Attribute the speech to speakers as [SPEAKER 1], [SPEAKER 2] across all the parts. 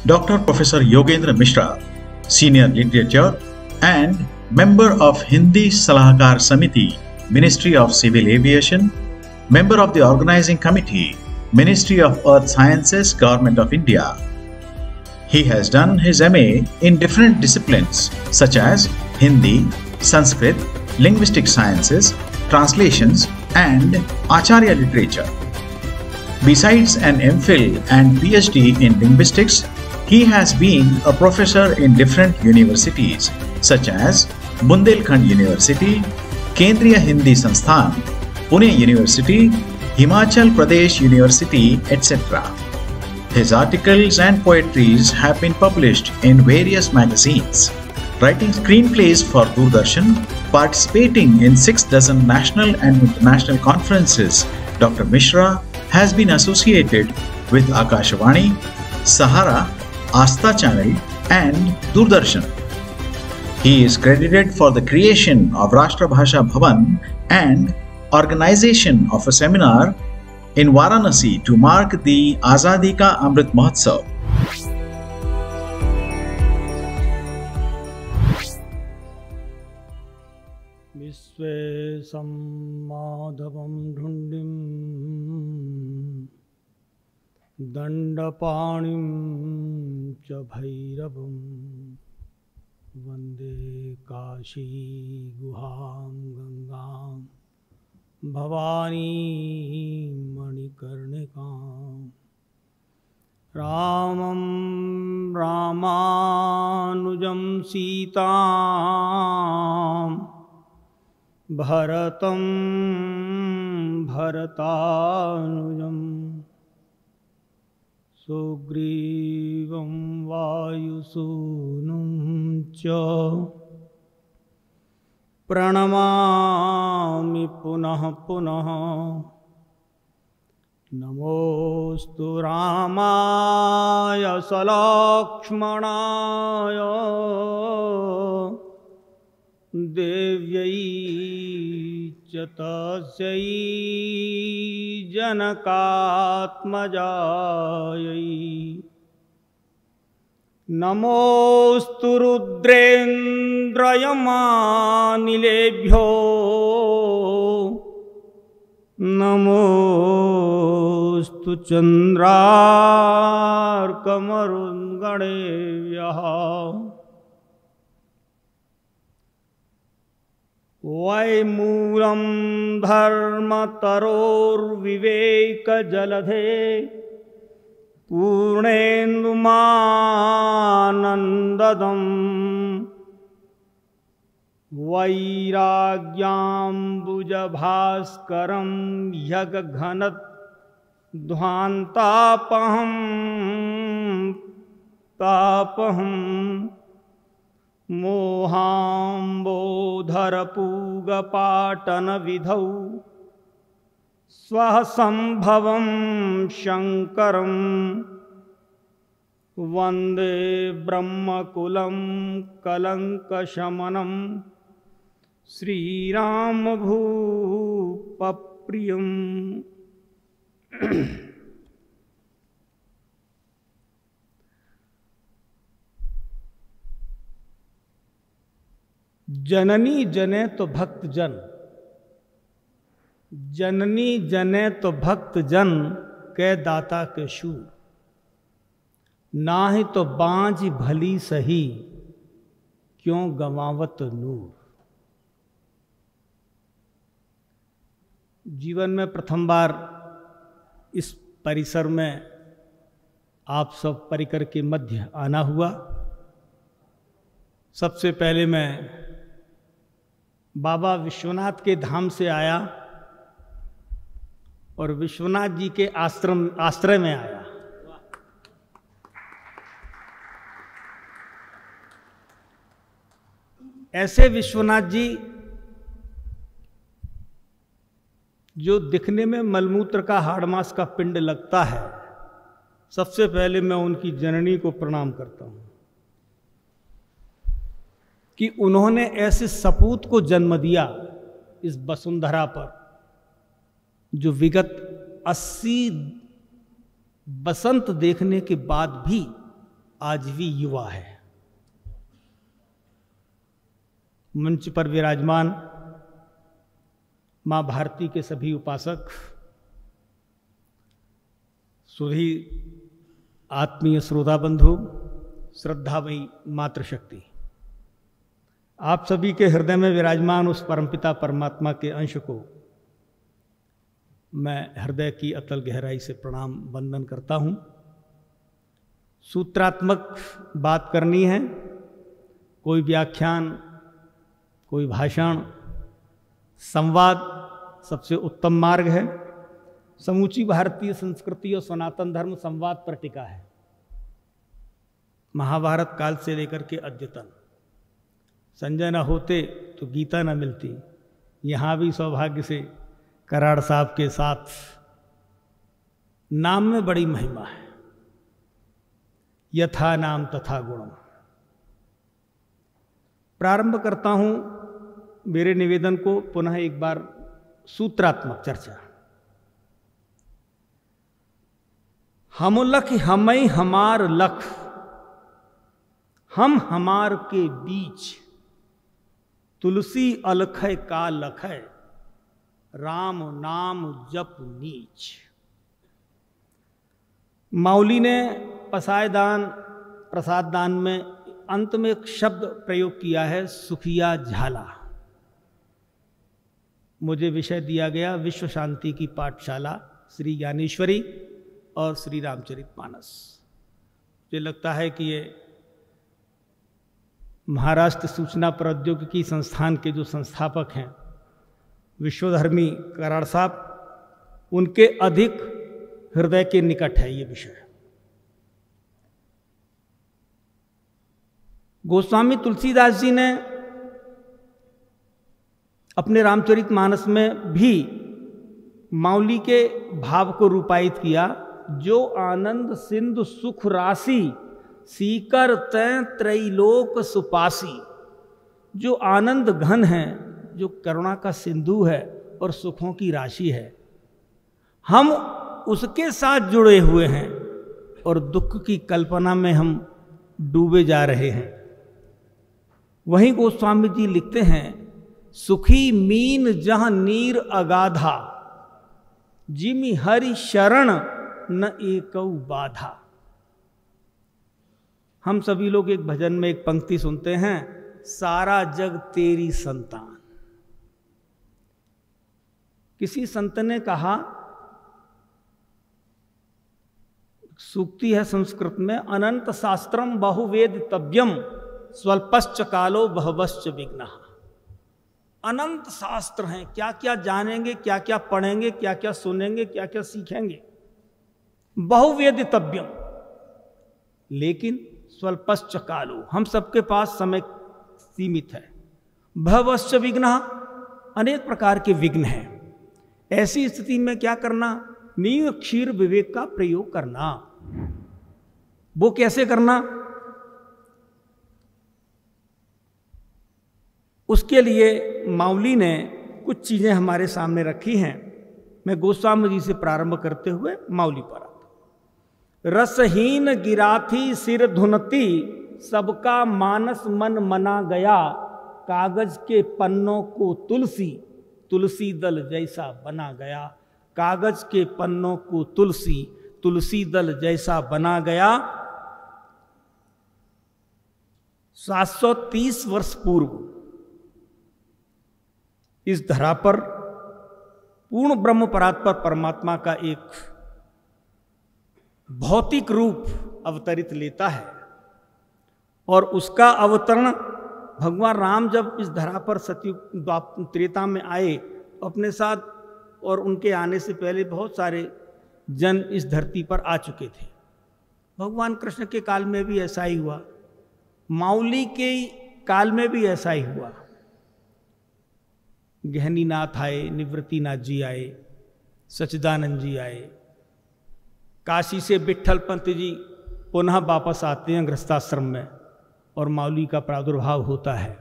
[SPEAKER 1] Dr. Professor Yogendra Mishra, Senior Literature and Member of Hindi Salahkar Samiti, Ministry of Civil Aviation, Member of the Organizing Committee, Ministry of Earth Sciences, Government of India. He has done his MA in different disciplines such as Hindi, Sanskrit, Linguistic Sciences, Translations and Acharya Literature. Besides an MPhil and PhD in Linguistics, he has been a professor in different universities such as Bundelkhand University, Kendriya Hindi Sansthan, Pune University, Himachal Pradesh University, etc. His articles and poetries have been published in various magazines. Writing screenplays for Doordarshan, participating in 6 dozen national and international conferences, Dr. Mishra has been associated with Akashvani, Sahara, Astha Channel and Doordarshan. He is credited for the creation of Rashtrabhasha Bhavan and organization of a seminar in Varanasi to mark the Azadi Ka Amrit Mahotsav.
[SPEAKER 2] Visvesam madhavam dhundim dandapanim cha bhairavam vande kashi guham gangam Bhavani मणिकर्णिकां रामं रामानुजं सीतां भरतं भरतानुजं सुग्रीवं वायुसूनुं च प्रणमामि पुनः पुनः नमोस्तु रामाय सलक्ष्मणाय देव्यै च तस्यै जनकात्मजायै नमोस्तु रुद्रेन्द्रयमानिलेभ्यो नमोस्तु चन्द्रार्कमरुद्गणेभ्यः वैमूलं धर्मतरोर्विवेकजलधे पूर्णेन्दुमानन्ददम् वैराग्याम्बुजभास्करं यगघनध्वान्तापहं तापहं मोहाम्बोधरपूगपाटनविधौ स्वः सम्भवं शङ्करं वन्दे ब्रह्मकुलं कलङ्कशमनं श्रीरामभूपप्रियम्। जननी जने तो भक्त जन, जननी जने तो भक्त जन के दाता के शूर, नाहि तो बाँझ भली सही क्यों गंवावत नूर। जीवन में प्रथम बार इस परिसर में आप सब परिकर के मध्य आना हुआ। सबसे पहले मैं बाबा विश्वनाथ के धाम से आया और विश्वनाथ जी के आश्रय में आया। ऐसे विश्वनाथ जी जो दिखने में मलमूत्र का हाड़मास का पिंड लगता है, सबसे पहले मैं उनकी जननी को प्रणाम करता हूं कि उन्होंने ऐसे सपूत को जन्म दिया इस वसुंधरा पर, जो विगत 80 बसंत देखने के बाद भी आज भी युवा है। मंच पर विराजमान मां भारती के सभी उपासक, सुधी आत्मीय श्रोता बंधु, श्रद्धामयी मातृशक्ति, आप सभी के हृदय में विराजमान उस परमपिता परमात्मा के अंश को मैं हृदय की अतल गहराई से प्रणाम वंदन करता हूँ। सूत्रात्मक बात करनी है, कोई व्याख्यान, कोई भाषण, संवाद सबसे उत्तम मार्ग है। समूची भारतीय संस्कृति और सनातन धर्म संवाद पर टिका है। महाभारत काल से लेकर के अद्यतन संजय न होते तो गीता न मिलती। यहाँ भी सौभाग्य से कराड़ साहब के साथ नाम में बड़ी महिमा है। यथा नाम तथा गुणम। प्रारंभ करता हूं मेरे निवेदन को पुनः एक बार सूत्रात्मक चर्चा। हम लख हमई हमार लख, हम हमार के बीच, तुलसी अलखय का लखय, राम नाम जप नीच। मौली ने पसायदान प्रसाद दान में अंत में एक शब्द प्रयोग किया है, सुखिया झाला। मुझे विषय दिया गया विश्व शांति की पाठशाला, श्री ज्ञानेश्वरी और श्री रामचरितमानस। मुझे लगता है कि ये महाराष्ट्र सूचना प्रौद्योगिकी संस्थान के जो संस्थापक हैं विश्वधर्मी कराड़ साहब, उनके अधिक हृदय के निकट है ये विषय। गोस्वामी तुलसीदास जी ने अपने रामचरितमानस में भी मौली के भाव को रूपायित किया। जो आनंद सिंधु सुख राशि, सीकर तैं त्रैलोक सुपासी। जो आनंद घन है, जो करुणा का सिंधु है और सुखों की राशि है, हम उसके साथ जुड़े हुए हैं और दुख की कल्पना में हम डूबे जा रहे हैं। वहीं गोस्वामी जी लिखते हैं, सुखी मीन जहां नीर अगाधा, जिमि हरि शरण न एकौ बाधा। हम सभी लोग एक भजन में एक पंक्ति सुनते हैं, सारा जग तेरी संतान। किसी संत ने कहा, सूक्ति है संस्कृत में, अनंत शास्त्रम बहुवेद तव्यम, स्वल्पश्च कालो बहवश्च विघ्नः। अनंत शास्त्र हैं, क्या क्या जानेंगे, क्या क्या पढ़ेंगे, क्या क्या सुनेंगे, क्या क्या सीखेंगे। बहुवेद तव्यम, लेकिन स्वल्पश्च कालो, हम सबके पास समय सीमित है। बहवश्च विघ्नः, अनेक प्रकार के विघ्न हैं। ऐसी स्थिति में क्या करना? नीर क्षीर विवेक का प्रयोग करना। वो कैसे करना? उसके लिए मौली ने कुछ चीजें हमारे सामने रखी हैं। मैं गोस्वामी जी से प्रारंभ करते हुए मौली पर आता। रसहीन गिराथी सिर धुनती, सबका मानस मन मना गया। कागज के पन्नों को तुलसी, तुलसी दल जैसा बना गया। कागज के पन्नों को तुलसी, तुलसी दल जैसा बना गया। 730 वर्ष पूर्व इस धरा पर पूर्ण ब्रह्म परात्पर परमात्मा का एक भौतिक रूप अवतरित लेता है। और उसका अवतरण भगवान राम जब इस धरा पर सतयुग त्रेता में आए, अपने साथ और उनके आने से पहले बहुत सारे जन इस धरती पर आ चुके थे। भगवान कृष्ण के काल में भी ऐसा ही हुआ, मौली के काल में भी ऐसा ही हुआ। गहनीनाथ आए, निवृत्तिनाथ जी आए, सच्चिदानंद जी आए, काशी से विट्ठल पंत जी पुनः वापस आते हैं गृहस्थाश्रम में और मौली का प्रादुर्भाव होता है।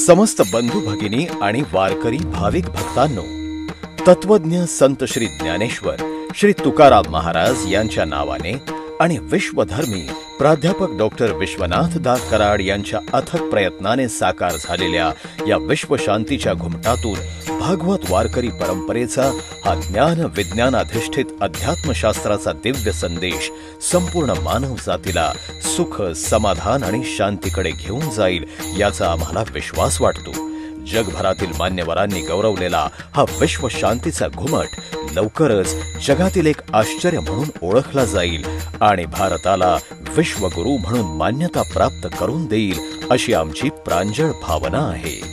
[SPEAKER 3] समस्त बंधू भगिनी आणि वारकरी भाविक भक्तांनो, तत्वज्ञ संत श्री ज्ञानेश्वर श्री तुकाराम महाराज यांच्या नावाने आणि विश्वधर्मी प्राध्यापक डॉक्टर विश्वनाथ दास कराड यांच्या अथक प्रयत्नाने साकार झालेल्या या विश्वशांतीच्या घुमटातून भागवत वारकरी परंपरेचा हा ज्ञान विज्ञानाधिष्ठित अध्यात्मशास्त्राचा दिव्य संदेश संपूर्ण मानव जातीला सुख, समाधान आणि शांतीकडे घेऊन जाईल याचा आम्हाला विश्वास वाटतो. जगभरातील मान्यवरांनी गौरवलेला हा विश्व शांतीचा घुमट लवकरच जगातील एक आश्चर्य म्हणून ओळखला जाईल आणि भारताला विश्वगुरू म्हणून मान्यता प्राप्त करून देईल अशी आमची प्रांजळ भावना आहे.